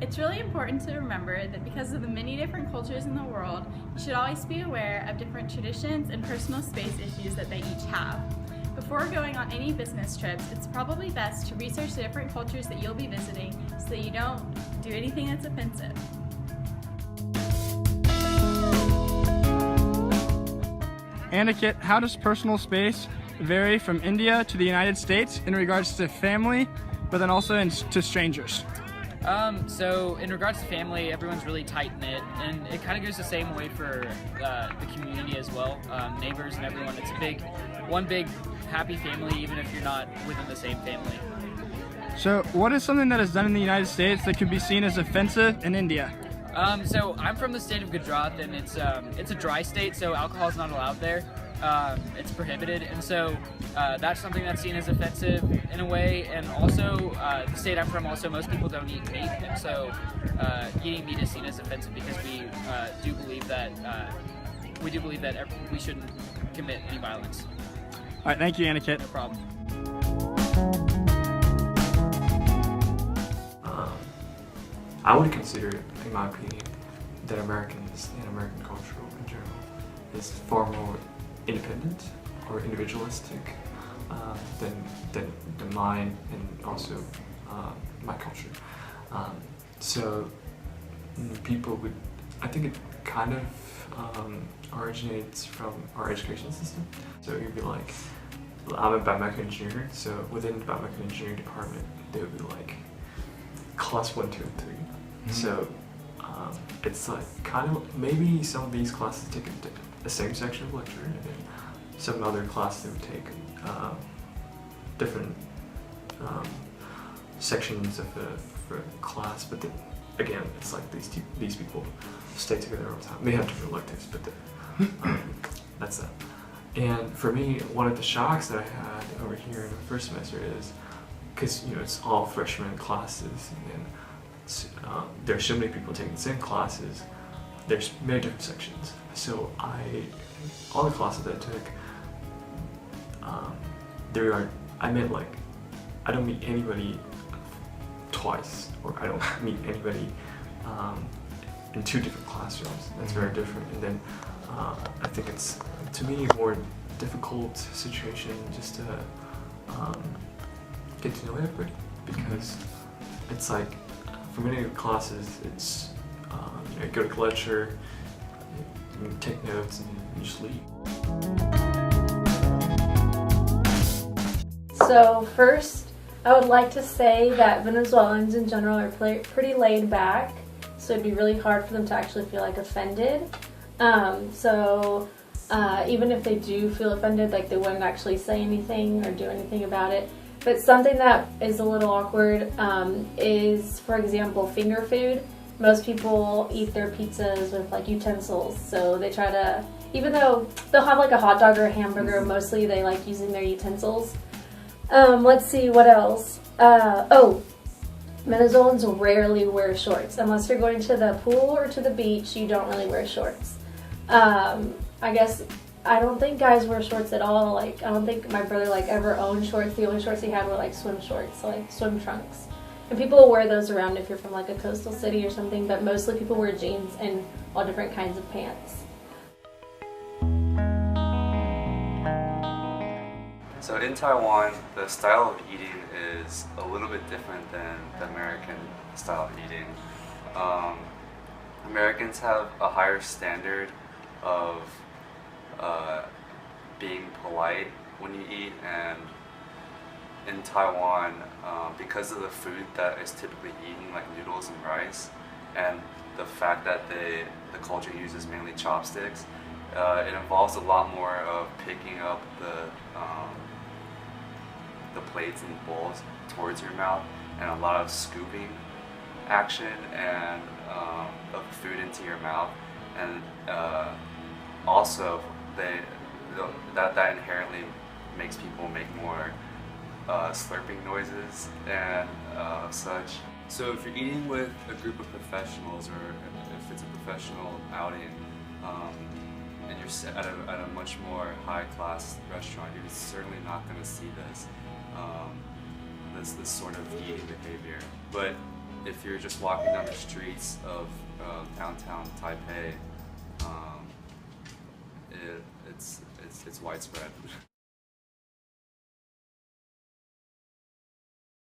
It's really important to remember that because of the many different cultures in the world, you should always be aware of different traditions and personal space issues that they each have. Before going on any business trips, it's probably best to research the different cultures that you'll be visiting so that you don't do anything that's offensive. Aniket, how does personal space vary from India to the United States in regards to family, but then also to strangers? So in regards to family, everyone's really tight-knit, and it kind of goes the same way for the community as well, neighbors and everyone. It's one big happy family, even if you're not within the same family. So what is something that is done in the United States that could be seen as offensive in India? So I'm from the state of Gujarat, and it's a dry state, so alcohol is not allowed there. It's prohibited, and so that's something that's seen as offensive in a way. And also, the state I'm from, also most people don't eat meat, and so eating meat is seen as offensive because we do believe that we shouldn't commit any violence. All right, thank you, Aniket. No problem. I would consider, in my opinion, that Americans and American culture in general is far more independent or individualistic than mine and also my culture. So people would, I think it kind of originates from our education system. So you'd be like, I'm a biomedical engineer, so within the biomedical engineering department, they would be like class 1, 2, and 3. So it's like kind of, maybe some of these classes take the same section of lecture, and then some other classes they would take different sections of the class. But then, again, it's like these people stay together all the time. They have different electives, but that's that. And for me, one of the shocks that I had over here in the first semester is, because it's all freshman classes, and there's so many people taking the same classes, there's many different sections. So all the classes that I took, I don't meet anybody twice, or I don't meet anybody in 2 different classrooms. That's very different. And then I think it's, to me, a more difficult situation just to get to know everybody, because it's like, for many of the classes, it's you go to lecture, you take notes, and you just leave. So first, I would like to say that Venezuelans in general are pretty laid back, so it'd be really hard for them to actually feel like offended. Even if they do feel offended, like they wouldn't actually say anything or do anything about it. But something that is a little awkward is, for example, finger food. Most people eat their pizzas with like utensils, so they try to, even though they'll have like a hot dog or a hamburger, mostly they like using their utensils. Let's see, what else? Venezuelans rarely wear shorts. Unless you're going to the pool or to the beach, you don't really wear shorts. I don't think guys wear shorts at all. Like, I don't think my brother ever owned shorts. The only shorts he had were like swim shorts, so like swim trunks. And people will wear those around if you're from like a coastal city or something, but mostly people wear jeans and all different kinds of pants. So in Taiwan, the style of eating is a little bit different than the American style of eating. Americans have a higher standard of being polite when you eat, and in Taiwan, because of the food that is typically eaten, like noodles and rice, and the fact that the culture uses mainly chopsticks, it involves a lot more of picking up the plates and bowls towards your mouth, and a lot of scooping action and of food into your mouth, and also that inherently makes people make more slurping noises and such. So if you're eating with a group of professionals, or if it's a professional outing, and you're at a much more high-class restaurant, you're certainly not going to see this sort of eating behavior. But if you're just walking down the streets of downtown Taipei, it's widespread.